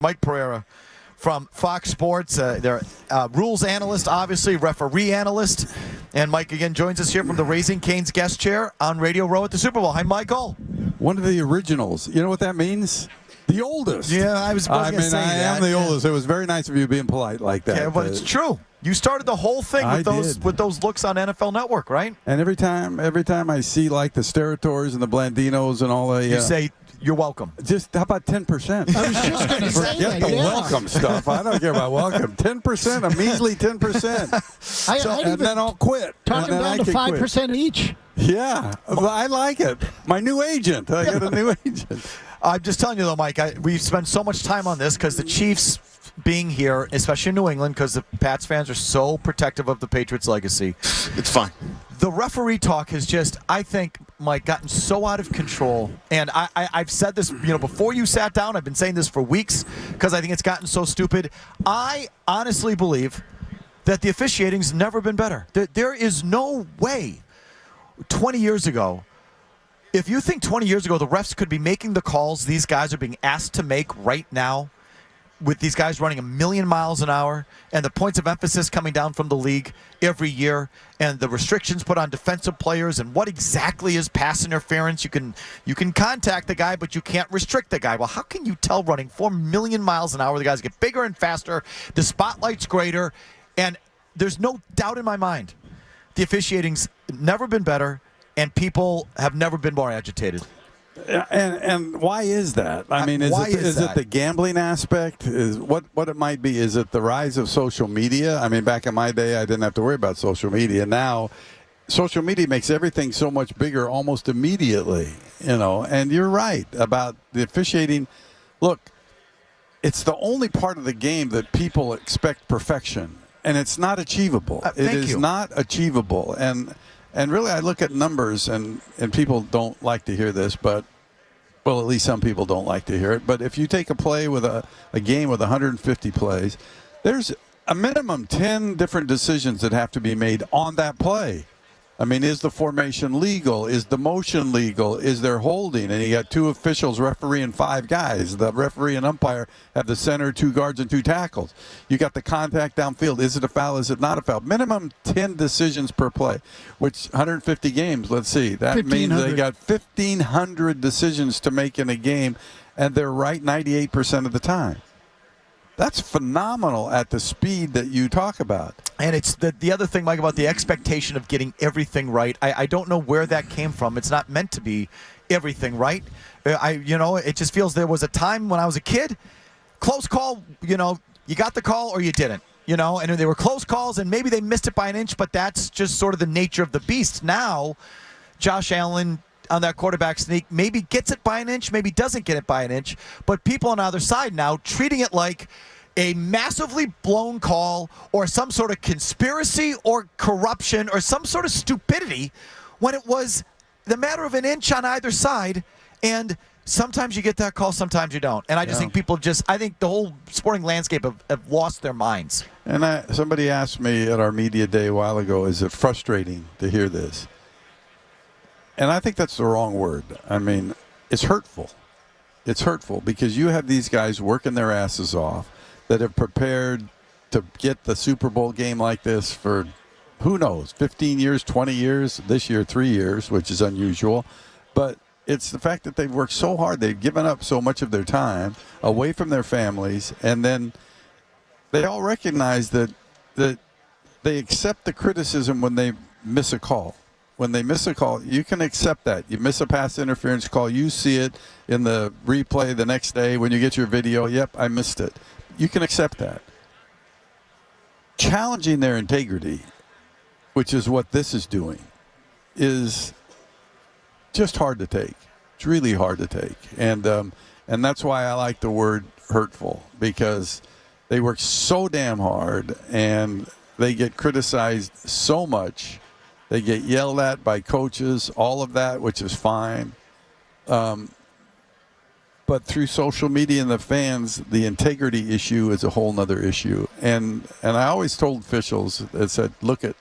Mike Pereira from Fox Sports. They're rules analyst, obviously, referee analyst. And Mike again joins us here from the Raising Cane's guest chair on Radio Row at the Super Bowl. Hi, Michael. One of the originals. You know what that means? The oldest. Yeah, I was going to say that. I am the oldest. It was very nice of you being polite like that. Yeah, but it's true. You started the whole thing with those looks on NFL Network, right? And every time I see like the Sterators and the Blandinos and all the you say you're welcome. Just how about 10%? I was just going to say Forget the welcome stuff. I don't care about welcome. 10%, a measly 10%. And then I'll quit. Talk them down to 5% each. Yeah, I like it. My new agent. I got a new agent. I'm just telling you, though, Mike, we've spent so much time on this because the Chiefs being here, especially in New England, because the Pats fans are so protective of the Patriots' legacy. It's fine. The referee talk has just, I think, Mike, gotten so out of control. And I've said this, before you sat down. I've been saying this for weeks because I think it's gotten so stupid. I honestly believe that the officiating's never been better. There is no way 20 years ago, if you think 20 years ago the refs could be making the calls these guys are being asked to make right now, with these guys running 1,000,000 miles an hour and the points of emphasis coming down from the league every year and the restrictions put on defensive players and what exactly is pass interference. You can contact the guy, but you can't restrict the guy. Well, how can you tell running 4,000,000 miles an hour the guys get bigger and faster, the spotlight's greater, and there's no doubt in my mind the officiating's never been better and people have never been more agitated. And why is that? I mean, is it the gambling aspect? Is what it might be? Is it the rise of social media? I mean, back in my day, I didn't have to worry about social media. Now, social media makes everything so much bigger almost immediately. And you're right about the officiating. Look, it's the only part of the game that people expect perfection, and it's not achievable. It is not achievable. And really, I look at numbers, and people don't like to hear this, but, well, at least some people don't like to hear it. But if you take a play with a game with 150 plays, there's a minimum 10 different decisions that have to be made on that play. I mean, is the formation legal? Is the motion legal? Is there holding? And you got 2 officials refereeing 5 guys. The referee and umpire have the center, 2 guards, and 2 tackles. You got the contact downfield. Is it a foul? Is it not a foul? Minimum 10 decisions per play, which 150 games, let's see. That means they got 1,500 decisions to make in a game, and they're right 98% of the time. That's phenomenal at the speed that you talk about. And it's the other thing, Mike, about the expectation of getting everything right. I don't know where that came from. It's not meant to be everything right. It just feels there was a time when I was a kid, close call, you got the call or you didn't, and they were close calls and maybe they missed it by an inch, but that's just sort of the nature of the beast. Now, Josh Allen on that quarterback sneak maybe gets it by an inch, maybe doesn't get it by an inch, but people on the other side now treating it like a massively blown call or some sort of conspiracy or corruption or some sort of stupidity when it was the matter of an inch on either side. And sometimes you get that call, sometimes you don't. And I just think I think the whole sporting landscape have lost their minds. And somebody asked me at our media day a while ago, is it frustrating to hear this? And I think that's the wrong word. I mean, it's hurtful. It's hurtful because you have these guys working their asses off that have prepared to get the Super Bowl game like this for, who knows, 15 years, 20 years, this year 3 years, which is unusual. But it's the fact that they've worked so hard, they've given up so much of their time away from their families, and then they all recognize that they accept the criticism when they miss a call. When they miss a call, you can accept that. You miss a pass interference call, you see it in the replay the next day when you get your video, yep, I missed it. You can accept that. Challenging their integrity, which is what this is doing, is just hard to take. It's really hard to take. And that's why I like the word hurtful, because they work so damn hard and they get criticized so much. They get yelled at by coaches, all of that, which is fine. But through social media and the fans, the integrity issue is a whole nother issue. And I always told officials that said, look at,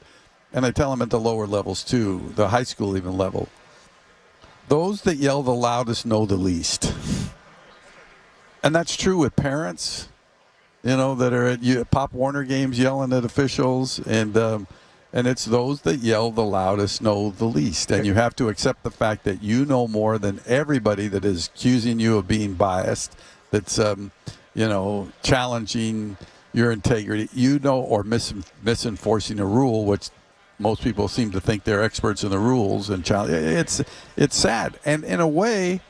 and I tell them at the lower levels too, the high school even level, those that yell the loudest know the least. And that's true with parents, that are at Pop Warner games yelling at officials, and it's those that yell the loudest know the least. And you have to accept the fact that you know more than everybody that is accusing you of being biased, that's challenging your integrity, or misenforcing a rule, which most people seem to think they're experts in the rules and challenge. It's sad, and in a way,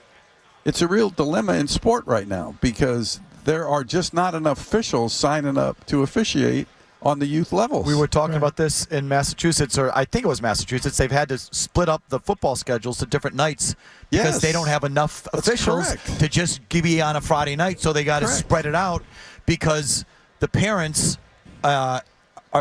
it's a real dilemma in sport right now because there are just not enough officials signing up to officiate on the youth levels. We were talking about this in Massachusetts, or I think it was Massachusetts. They've had to split up the football schedules to different nights because they don't have enough officials to just give you on a Friday night, so they got to spread it out because the parents are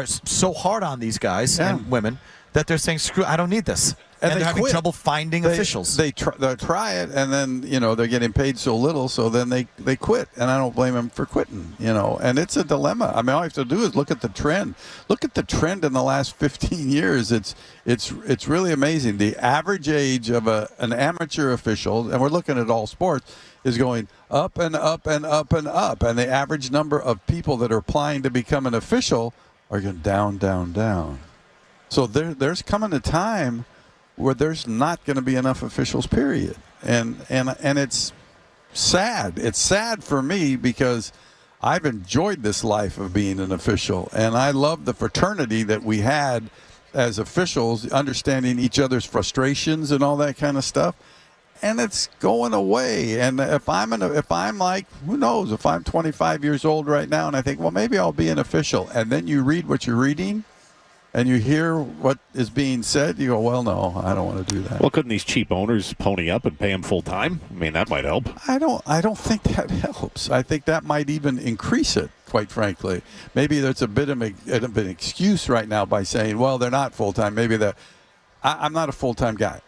so hard on these guys and women that they're saying, screw, I don't need this. And they're having trouble finding officials. They try it, and then, they're getting paid so little, so then they quit. And I don't blame them for quitting, And it's a dilemma. I mean, all you have to do is look at the trend. Look at the trend in the last 15 years. It's really amazing. The average age of an amateur official, and we're looking at all sports, is going up and up and up and up. And the average number of people that are applying to become an official are going down, down, down. So there's coming a time where there's not going to be enough officials, period. And it's sad. It's sad for me because I've enjoyed this life of being an official, and I love the fraternity that we had as officials, understanding each other's frustrations and all that kind of stuff. And it's going away. And if I'm like, who knows, if I'm 25 years old right now and I think, well, maybe I'll be an official, and then you read what you're reading, and you hear what is being said, you go, well, no, I don't want to do that. Well, couldn't these cheap owners pony up and pay them full time? I mean, that might help. I don't think that helps. I think that might even increase it, quite frankly. Maybe there's a bit of an excuse right now by saying, well, they're not full time. Maybe I'm not a full time guy.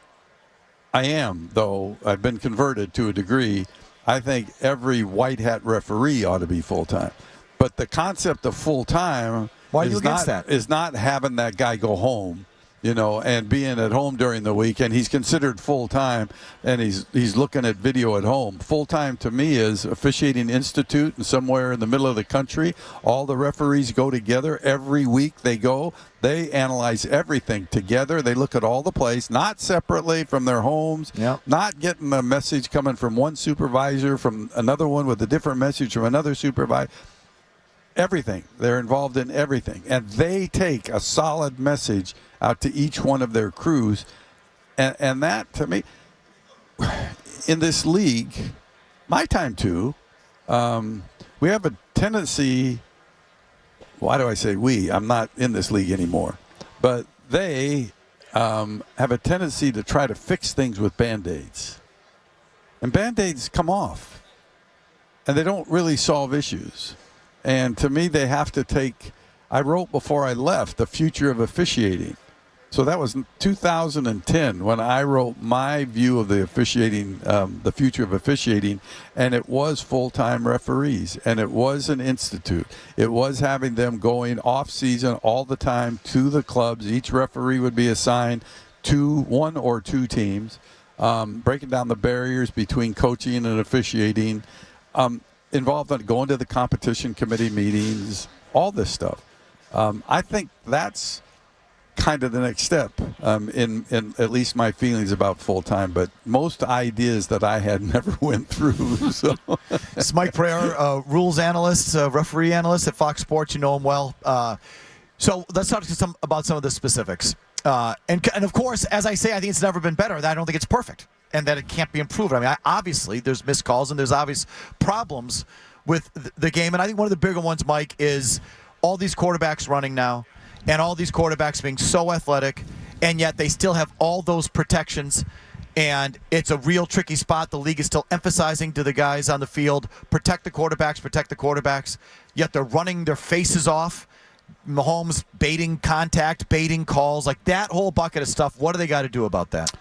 I am, though. I've been converted to a degree. I think every white hat referee ought to be full time. But the concept of full time. Why are you against that? Is not having that guy go home, and being at home during the week, and he's considered full-time, and he's looking at video at home. Full-time to me is officiating institute, and somewhere in the middle of the country, all the referees go together. Every week they analyze everything together. They look at all the plays, not separately from their homes, not getting a message coming from one supervisor, from another one with a different message from another supervisor. Everything. They're involved in everything. And they take a solid message out to each one of their crews. And that, to me, in this league, my time too, we have a tendency, why do I say we? I'm not in this league anymore. But they have a tendency to try to fix things with Band-Aids. And Band-Aids come off. And they don't really solve issues. And to me, they have to take, I wrote before I left, The Future of Officiating. So that was 2010 when I wrote my view of the officiating, the future of officiating, and it was full-time referees, and it was an institute. It was having them going off-season all the time to the clubs. Each referee would be assigned to one or two teams, breaking down the barriers between coaching and officiating, involved in going to the competition committee meetings, all this stuff. I think that's kind of the next step in at least my feelings about full-time, but most ideas that I had never went through. So. It's Mike Pereira, rules analyst, referee analyst at Fox Sports. You know him well. So let's talk about some of the specifics. And of course, as I say, I think it's never been better. I don't think it's perfect and that it can't be improved. I mean, obviously, there's missed calls and there's obvious problems with the game. And I think one of the bigger ones, Mike, is all these quarterbacks running now and all these quarterbacks being so athletic, and yet they still have all those protections. And it's a real tricky spot. The league is still emphasizing to the guys on the field, protect the quarterbacks, yet they're running their faces off. Mahomes baiting contact, baiting calls, like that whole bucket of stuff. What do they got to do about that?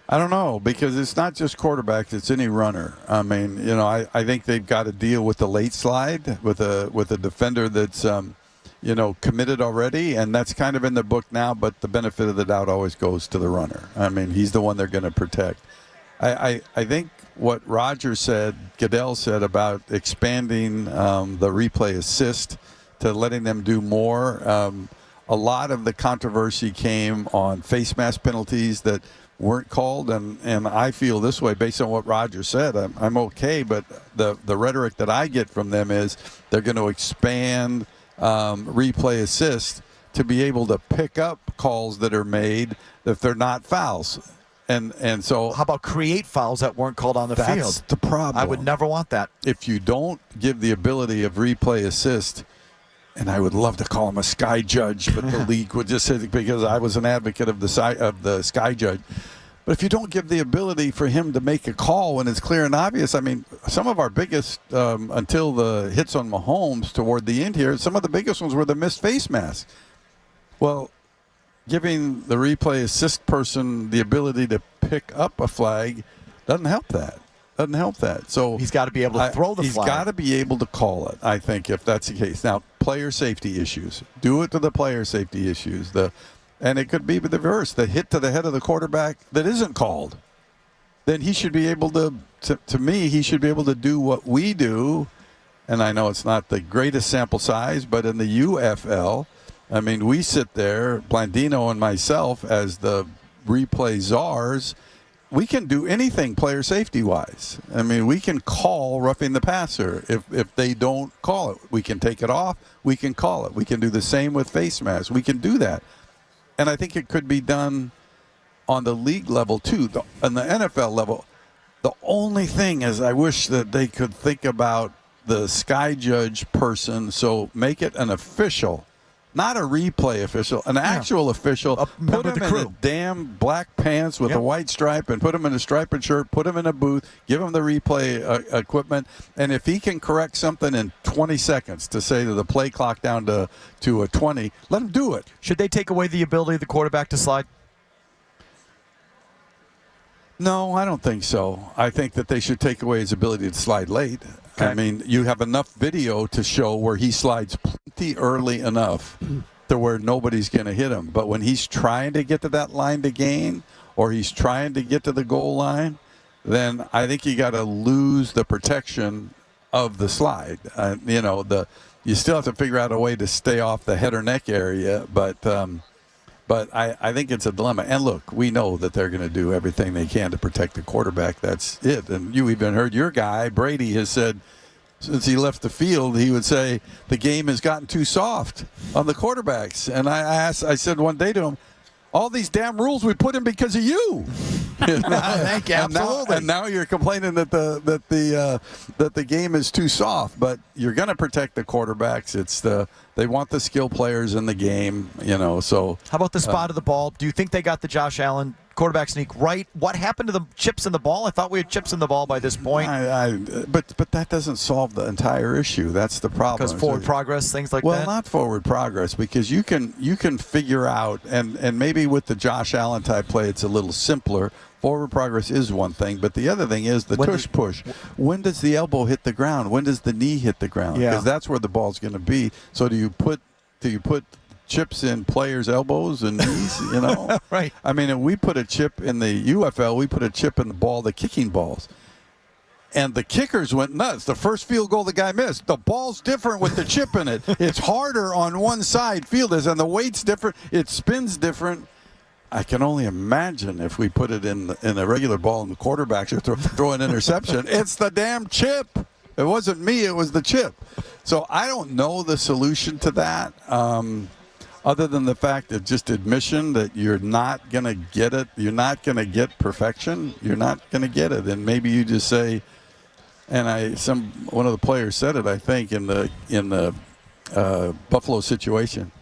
I don't know, because it's not just quarterbacks, it's any runner. I mean, I think they've got to deal with the late slide with a defender that's committed already, and that's kind of in the book now, but the benefit of the doubt always goes to the runner. I mean, he's the one they're going to protect. I think what Roger said, Goodell said about expanding the replay assist to letting them do more. A lot of the controversy came on face mask penalties that weren't called, and I feel this way based on what Roger said. I'm okay, but the rhetoric that I get from them is they're going to expand replay assist to be able to pick up calls that are made if they're not fouls. And so how about create fouls that weren't called on the field? That's the problem. I would never want that. If you don't give the ability of replay assist, and I would love to call him a sky judge, but the league would just say, because I was an advocate of the sky judge. But if you don't give the ability for him to make a call when it's clear and obvious, I mean, some of our biggest, until the hits on Mahomes toward the end here, some of the biggest ones were the missed face mask. Well, giving the replay assist person the ability to pick up a flag doesn't help that. So he's got to be able to throw the flag. He's got to be able to call it, I think, if that's the case. Now, player safety issues. Do it to the player safety issues. And it could be the reverse. The hit to the head of the quarterback that isn't called. Then he should be able to me, he should be able to do what we do. And I know it's not the greatest sample size, but in the UFL, I mean, we sit there, Blandino and myself, as the replay czars. We can do anything player safety-wise. I mean, we can call roughing the passer if they don't call it. We can take it off. We can call it. We can do the same with face masks. We can do that. And I think it could be done on the league level, too, on the NFL level. The only thing is I wish that they could think about the sky judge person, so make it an official. Not a replay official, an actual official. Put him in a damn black pants with a white stripe and put him in a striped shirt, put him in a booth, give him the replay equipment, and if he can correct something in 20 seconds to say to the play clock down to a 20, let him do it. Should they take away the ability of the quarterback to slide? No, I don't think so. I think that they should take away his ability to slide late. Okay. I mean, you have enough video to show where he slides plenty early enough to where nobody's going to hit him. But when he's trying to get to that line to gain or he's trying to get to the goal line, then I think you got to lose the protection of the slide. You still have to figure out a way to stay off the head or neck area, but I think it's a dilemma. And look, we know that they're going to do everything they can to protect the quarterback. That's it. And you even heard your guy, Brady, has said since he left the field, he would say the game has gotten too soft on the quarterbacks. And I said one day to him, all these damn rules we put in because of you. Thank you. Absolutely. And now you're complaining that the game is too soft, but you're going to protect the quarterbacks. They want the skill players in the game, So how about the spot of the ball? Do you think they got the Josh Allen quarterback sneak right? What happened to the chips in the ball? I thought we had chips in the ball by this point. But that doesn't solve the entire issue. That's the problem. Because forward progress, things like that. Well, not forward progress, because you can figure out, and maybe with the Josh Allen type play, it's a little simpler. Forward progress is one thing, but the other thing is the push. When does the elbow hit the ground? When does the knee hit the ground? Because that's where the ball's going to be. So do you put chips in players' elbows and knees? Right. I mean, if we put a chip in the UFL, we put a chip in the kicking balls. And the kickers went nuts. The first field goal the guy missed. The ball's different with the chip in it. It's harder on one side, field is, and the weight's different. It spins different. I can only imagine if we put it in a regular ball and the quarterbacks are throw an interception. It's the damn chip. It wasn't me. It was the chip. So I don't know the solution to that, other than the fact of just admission that you're not going to get it. You're not going to get perfection. You're not going to get it. And maybe you just say, and one of the players said it, I think, in the Buffalo situation.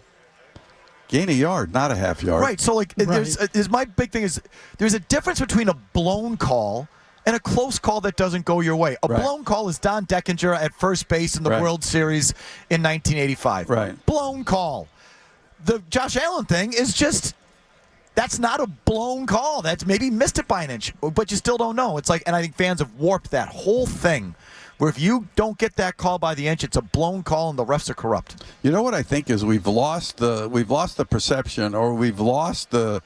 Gain a yard, not a half yard. Right. So, there's my big thing is there's a difference between a blown call and a close call that doesn't go your way. A blown call is Don Deckinger at first base in the World Series in 1985. Right. Blown call. The Josh Allen thing is just that's not a blown call. That's maybe missed it by an inch, but you still don't know. It's like, and I think fans have warped that whole thing. Where if you don't get that call by the inch, it's a blown call and the refs are corrupt. You know what I think is we've lost the perception, or we've lost the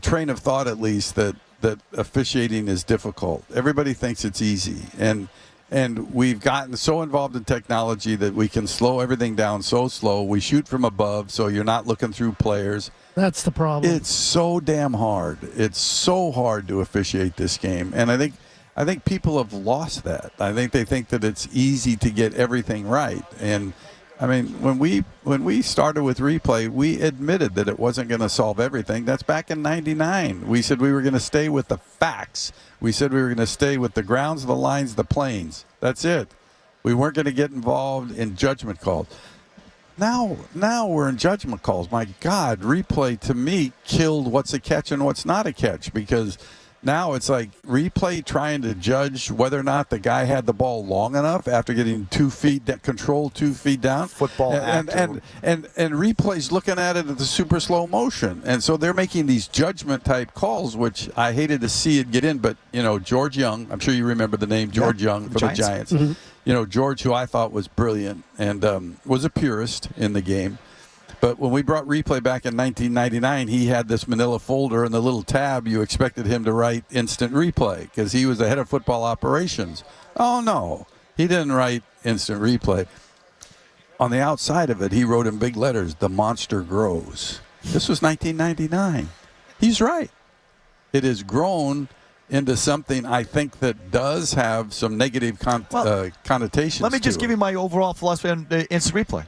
train of thought, at least, that that officiating is difficult. Everybody thinks it's easy. And we've gotten so involved in technology that we can slow everything down so slow. We shoot from above, so you're not looking through players. That's the problem. It's so damn hard. It's so hard to officiate this game. And I think people have lost that. I think they think that it's easy to get everything right. And I mean, when we started with replay, we admitted that it wasn't going to solve everything. That's back in '99. We said we were going to stay with the facts. We said we were going to stay with the grounds, the lines, the planes. That's it. We weren't going to get involved in judgment calls. Now we're in judgment calls. My God, replay to me killed what's a catch and what's not a catch, because now it's like replay trying to judge whether or not the guy had the ball long enough after getting 2 feet, control 2 feet down. Football and replay's looking at it at the super slow motion. And so they're making these judgment type calls, which I hated to see it get in. But, George Young, I'm sure you remember the name George Young for the Giants. Mm-hmm. George, who I thought was brilliant and was a purist in the game. But when we brought replay back in 1999, he had this manila folder and the little tab. You expected him to write instant replay because he was the head of football operations. Oh, no. He didn't write instant replay. On the outside of it, he wrote in big letters, "The monster grows." This was 1999. He's right. It has grown into something I think that does have some negative connotations. Let me just give you my overall philosophy on instant replay.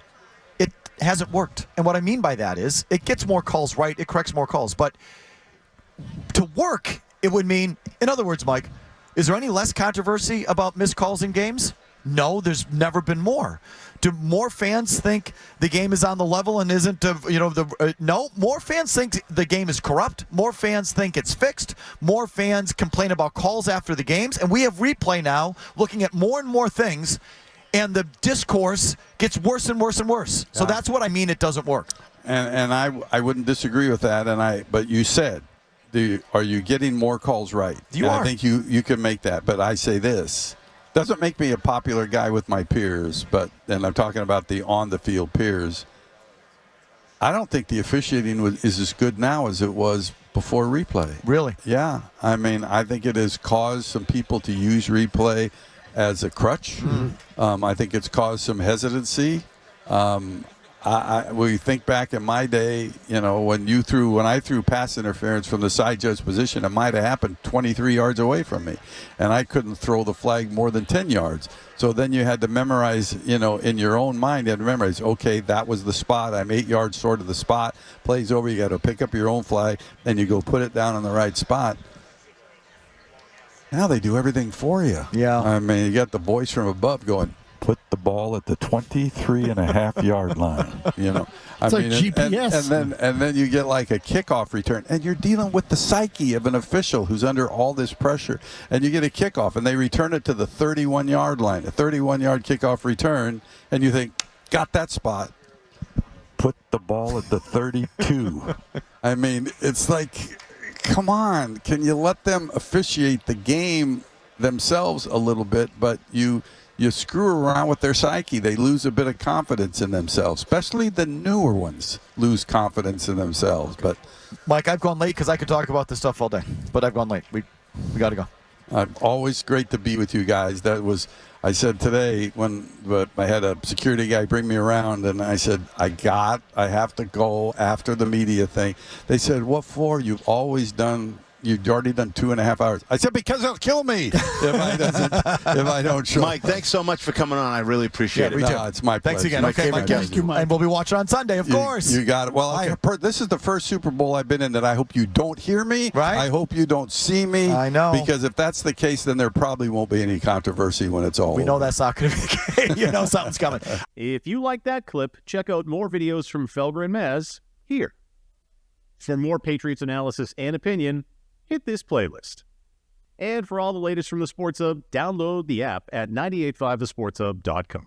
It hasn't worked. And what I mean by that is it gets more calls right, it corrects more calls. But to work, it would mean, in other words, Mike, is there any less controversy about missed calls in games? No, there's never been more. Do more fans think the game is on the level and isn't, no, more fans think the game is corrupt. More fans think it's fixed. More fans complain about calls after the games. And we have replay now looking at more and more things, and the discourse gets worse and worse and worse. Yeah. So that's what I mean, it doesn't work. And I wouldn't disagree with that. But you said, are you getting more calls right? You are. I think you can make that. But I say this. Doesn't make me a popular guy with my peers, and I'm talking about the on-the-field peers. I don't think the officiating is as good now as it was before replay. Really? Yeah. I mean, I think it has caused some people to use replay as a crutch. Mm-hmm. I think it's caused some hesitancy. We think back in my day, when I threw pass interference from the side judge position, it might have happened 23 yards away from me, and I couldn't throw the flag more than 10 yards. So then you had to memorize, in your own mind, you had to memorize, okay, that was the spot. I'm 8 yards short of the spot. Play's over. You got to pick up your own flag, and you go put it down on the right spot. Now they do everything for you. Yeah. I mean, you got the voice from above going, put the ball at the 23.5-yard line. It's like GPS. And then you get like a kickoff return, and you're dealing with the psyche of an official who's under all this pressure. And you get a kickoff, and they return it to the 31-yard line, a 31-yard kickoff return, and you think, got that spot. Put the ball at the 32. I mean, it's like, come on, can you let them officiate the game themselves a little bit? But you screw around with their psyche. They lose a bit of confidence in themselves, especially the newer ones lose confidence in themselves. But Mike, I've gone late because I could talk about this stuff all day, but I've gone late. We got to go. Always great to be with you guys. I said today but I had a security guy bring me around, and I said, I have to go after the media thing. They said, what for? You've already done 2.5 hours. I said, because it'll kill me if I don't show. Mike, thanks so much for coming on. I really appreciate it. No, it's my pleasure. Thanks again. My okay, favorite Mike. guest. Thank you, Mike. And we'll be watching on Sunday, of course. You got it. Well, okay. This is the first Super Bowl I've been in that I hope you don't hear me. Right. I hope you don't see me. I know. Because if that's the case, then there probably won't be any controversy when it's all We know over. that's not going to be the case. Something's coming. If you like that clip, check out more videos from Felger and Mazz here. For more Patriots analysis and opinion, hit this playlist. And for all the latest from the Sports Hub, download the app at 985thesportshub.com.